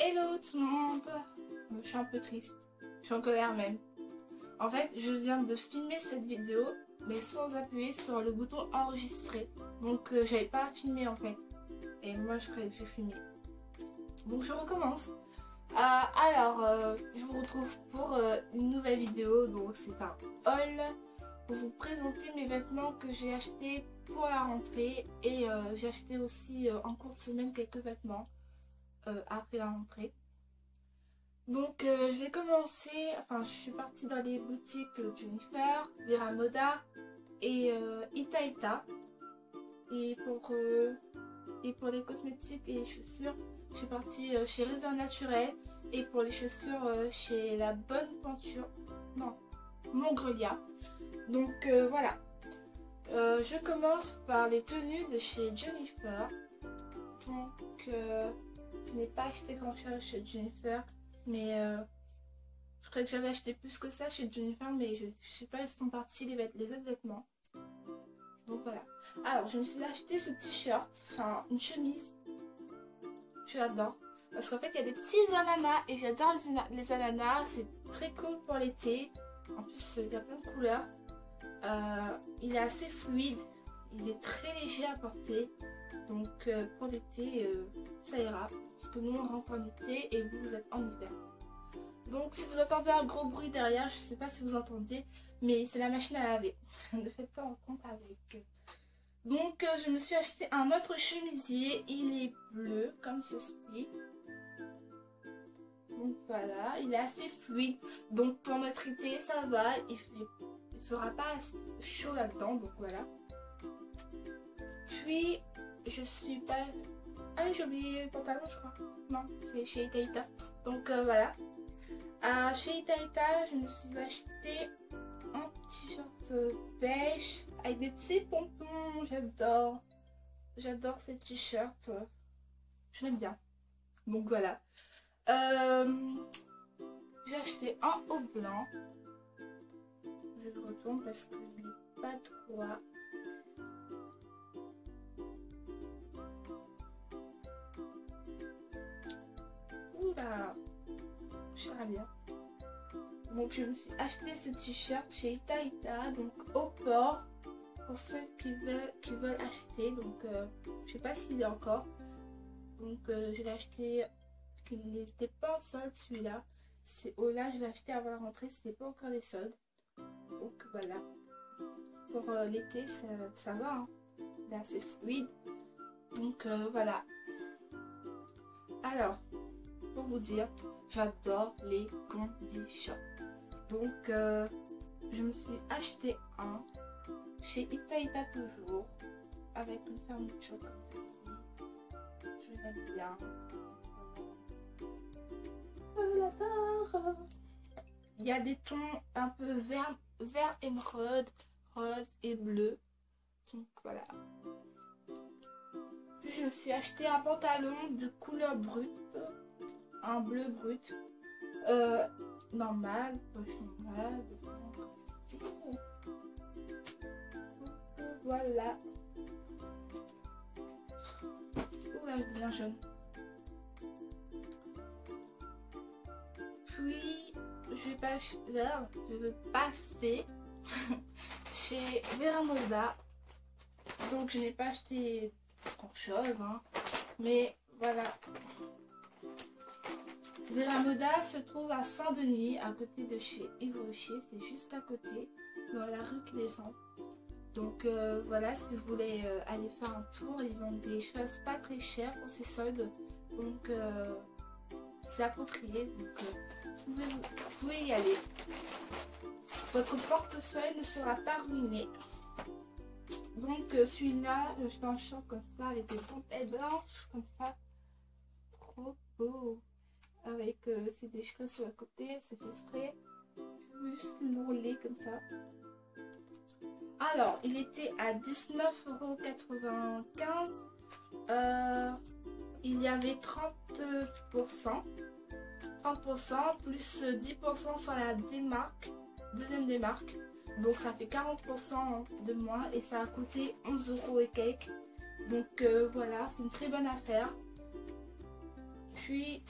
Hello tout le monde. Je suis un peu triste, je suis en colère même. En fait, je viens de filmer cette vidéo, mais sans appuyer sur le bouton enregistrer. Donc j'avais pas filmé en fait. Et moi je croyais que j'ai filmé. Donc je recommence. Je vous retrouve pour une nouvelle vidéo. Donc c'est un haul pour vous présenter mes vêtements que j'ai achetés pour la rentrée. Et j'ai acheté aussi en cours de semaine quelques vêtements après la rentrée. Donc je vais commencer, je suis partie dans les boutiques Jennifer, Vera Moda et Ita Ita. Et pour les cosmétiques et les chaussures, je suis partie chez Réserve Naturelle. Et pour les chaussures, chez La Bonne Peinture, non, Montgrelia. Donc voilà. Je commence par les tenues de chez Jennifer. Donc je n'ai pas acheté grand chose chez Jennifer. Mais je croyais que j'avais acheté plus que ça chez Jennifer, mais je sais pas où sont partis les autres vêtements. Donc voilà. Alors je me suis acheté ce t-shirt, enfin une chemise. Je l'adore. Parce qu'en fait il y a des petits ananas et j'adore les ananas. C'est très cool pour l'été. En plus il y a plein de couleurs. Il est assez fluide. Il est très léger à porter. Donc pour l'été ça ira. Parce que nous on rentre en été et vous êtes en hiver. Donc si vous entendez un gros bruit derrière, je sais pas si vous entendez, mais c'est la machine à laver. Ne faites pas en compte avec. Donc je me suis acheté un autre chemisier, il est bleu comme ceci. Donc voilà, il est assez fluide. Donc pour notre été ça va, il fera pas chaud là-dedans, donc voilà. Puis je suis pas... Ah, j'ai oublié le pantalon, je crois. Non, c'est chez Ita Ita. Donc voilà. Chez Ita Ita, je me suis acheté un t-shirt beige avec des petits pompons. J'adore. J'adore ces t-shirts. Je l'aime bien. Donc voilà. J'ai acheté un haut blanc. Je le retourne parce qu'il n'est pas droit. Oula, cher bien. Donc je me suis acheté ce t-shirt chez Ita Ita, donc au port, pour ceux qui veulent acheter. Donc je sais pas s'il est encore. Donc je l'ai acheté, qu'il n'était pas en solde celui-là. C'est là je l'ai acheté avant la rentrée, c'était pas encore des soldes. Donc voilà. Pour l'été ça va, hein. Il est assez fluide. Donc voilà. Alors, pour vous dire, j'adore les combis-shorts. Donc je me suis acheté un chez Ita Ita toujours, avec une fermeture comme ceci. Je l'aime bien. Je l'adore. Il y a des tons un peu vert émeraude, rose et bleu. Donc voilà. Puis je me suis acheté un pantalon de couleur brute, un bleu brut, normal, poche normale, comme ceci. Voilà. Oula, je deviens jaune. Puis je veux passer chez Vera Moda. Donc je n'ai pas acheté grand chose, hein. Mais voilà. Vera Moda se trouve à Saint-Denis, à côté de chez Yves Rocher. C'est juste à côté, dans la rue qui descend. Donc voilà, si vous voulez aller faire un tour, ils vendent des choses pas très chères pour ces soldes. Donc c'est approprié. Donc vous pouvez y aller. Votre portefeuille ne sera pas ruiné. Donc celui-là, je un short comme ça, avec des dentelles blanches, comme ça. Trop beau. Avec c'est des cheveux sur le côté, c'est fait exprès. Je vais juste l'enrouler comme ça. Alors, il était à 19,95 €. Il y avait 30%. 30% plus 10% sur la démarque, deuxième démarque. Donc ça fait 40% de moins et ça a coûté 11 € et quelques. Donc voilà, c'est une très bonne affaire. Puis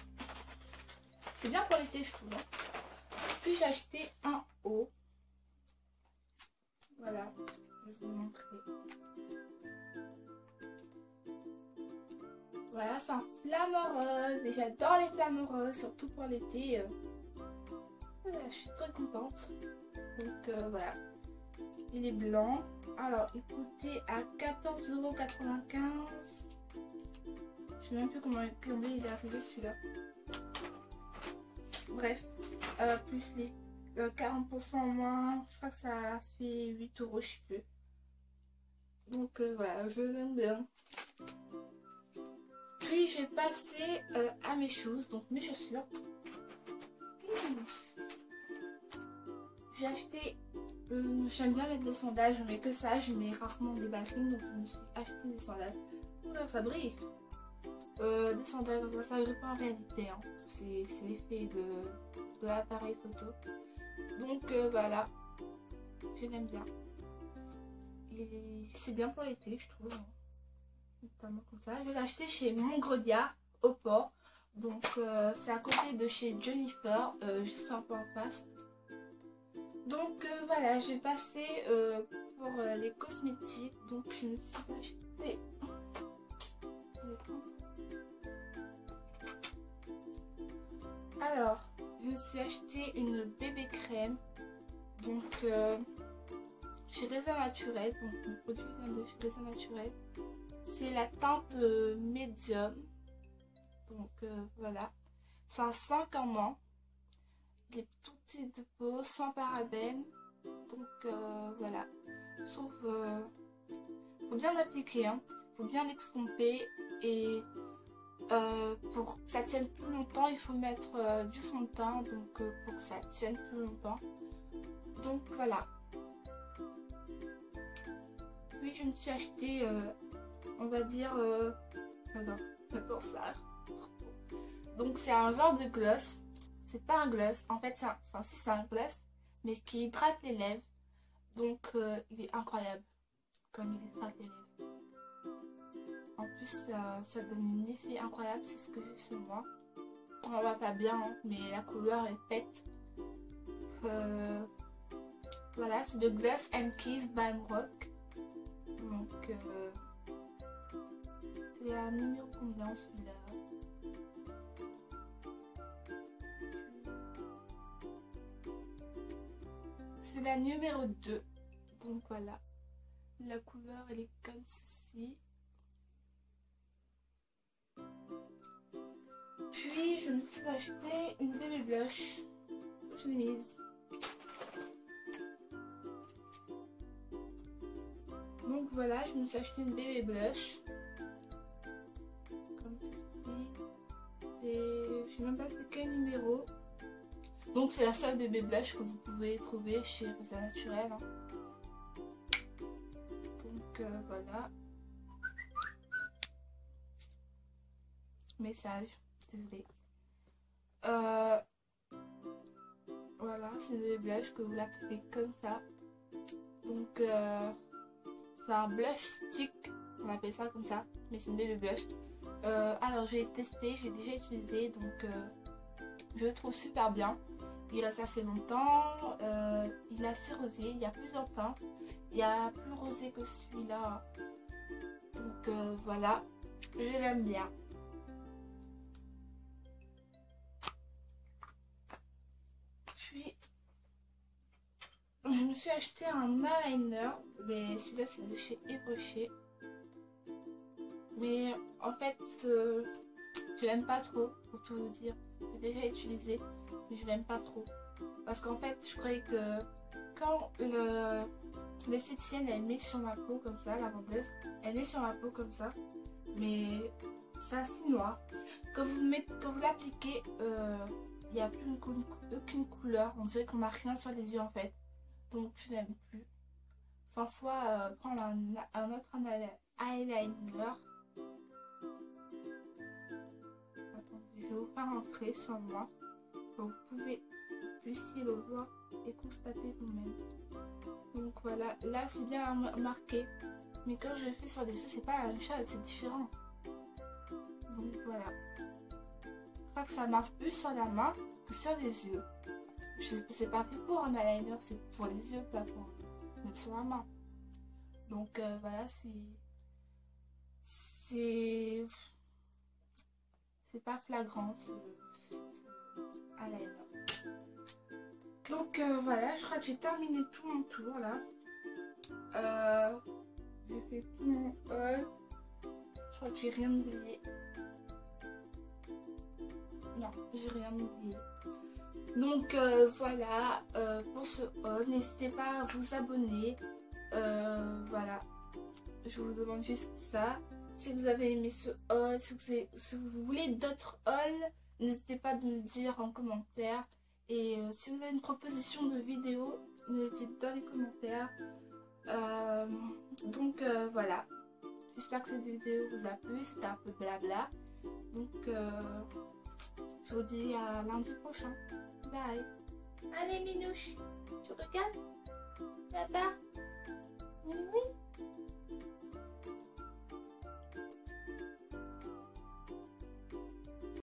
C'est bien pour l'été, je trouve. Hein. Puis j'ai acheté un haut. Voilà, je vais vous montrer. Voilà, c'est un flamant rose et j'adore les flamants roses, surtout pour l'été. Voilà, je suis très contente. Donc voilà, il est blanc. Alors, il coûtait à 14,95 €. Je sais même plus combien il est arrivé celui-là. Bref, plus les 40% en moins, je crois que ça fait 8 €, je sais plus. Donc voilà, je l'aime bien. Puis j'ai passé à mes choses, donc mes chaussures. J'ai acheté, j'aime bien mettre des sandales, je mets que ça, je mets rarement des ballerines, donc je me suis acheté des sandales. Oula, ça brille. Des sandales, ça brille pas en réalité, hein. C'est l'effet de l'appareil photo. Donc voilà, je l'aime bien. Et c'est bien pour l'été, je trouve. Notamment comme ça. Je l'ai acheté chez Mongrodia au port. Donc c'est à côté de chez Jennifer, juste un peu en face. Donc voilà, j'ai passé pour les cosmétiques. Donc je me suis acheté. Alors, je me suis acheté une bébé crème. Donc chez Raisin Naturel. Donc mon produit vient de chez Raisin Naturel. C'est la teinte médium. Donc voilà. C'est un 5 en 1. Des tout petits de peau, sans parabènes. Donc voilà. Sauf faut bien l'appliquer, hein. Faut bien l'extomper. Et pour que ça tienne plus longtemps, il faut mettre du fond de teint. Donc pour que ça tienne plus longtemps. Donc voilà. Puis je me suis acheté on va dire j'adore ça. Donc c'est un genre de gloss. C'est pas un gloss, en fait si c'est un gloss, mais qui hydrate les lèvres. Donc il est incroyable comme il hydrate les lèvres. En plus ça donne un effet incroyable, c'est ce que j'ai sur moi. On voit pas bien, hein, mais la couleur est faite. Voilà, c'est le Gloss and Kiss Balm Rock. Donc c'est la numéro combien celui-là? C'est la numéro 2. Donc voilà. La couleur elle est comme ceci. Puis je me suis acheté une baby blush. Je l'ai mise. Donc voilà, je me suis acheté une baby blush. Comme ceci. Et je sais même pas c'est quel numéro. Donc c'est la seule bébé blush que vous pouvez trouver chez Raisin Naturel. Hein. Donc voilà. Message, désolé. Voilà, c'est une bébé blush que vous l'appliquez comme ça. Donc c'est un blush stick, on appelle ça comme ça, mais c'est une bébé blush. Alors j'ai testé, j'ai déjà utilisé, donc je le trouve super bien. Il reste assez longtemps, il est assez rosé, il y a plusieurs teintes, il y a plus rosé que celui-là. Donc voilà, je l'aime bien. Puis je me suis acheté un eyeliner, mais celui-là c'est de chez Yves Rocher. Mais en fait, je l'aime pas trop, pour tout vous dire. J'ai déjà utilisé, mais je l'aime pas trop. Parce qu'en fait, je croyais que quand l'esthéticienne elle met sur ma peau comme ça, la vendeuse, elle met sur ma peau comme ça, mais c'est assez noir. Quand vous l'appliquez, il n'y a plus aucune couleur. On dirait qu'on n'a rien sur les yeux en fait. Donc je n'aime plus. Sans fois prendre un autre eyeliner. Je vais vous faire un trait sur moi. Donc vous puissiez le voir et constater vous-même. Donc voilà, là c'est bien marqué. Mais quand je le fais sur les yeux, c'est pas la même chose, c'est différent. Donc voilà. crois que ça marche plus sur la main que sur les yeux. C'est pas fait pour un eyeliner, c'est pour les yeux, pas pour mettre sur la main. Donc voilà, c'est pas flagrant ce eyeliner. Donc voilà, je crois que j'ai terminé tout mon tour là. J'ai fait tout mon haul. Je crois que j'ai rien oublié. Non, j'ai rien oublié. Donc voilà, pour ce haul, n'hésitez pas à vous abonner. Voilà, je vous demande juste ça. Si vous avez aimé ce haul, si vous voulez d'autres hauls, n'hésitez pas à me dire en commentaire. Et si vous avez une proposition de vidéo, dites dans les commentaires. Donc voilà, j'espère que cette vidéo vous a plu. C'était un peu blabla. Donc je vous dis à lundi prochain. Bye. Allez Minouche, tu regardes là-bas? Oui.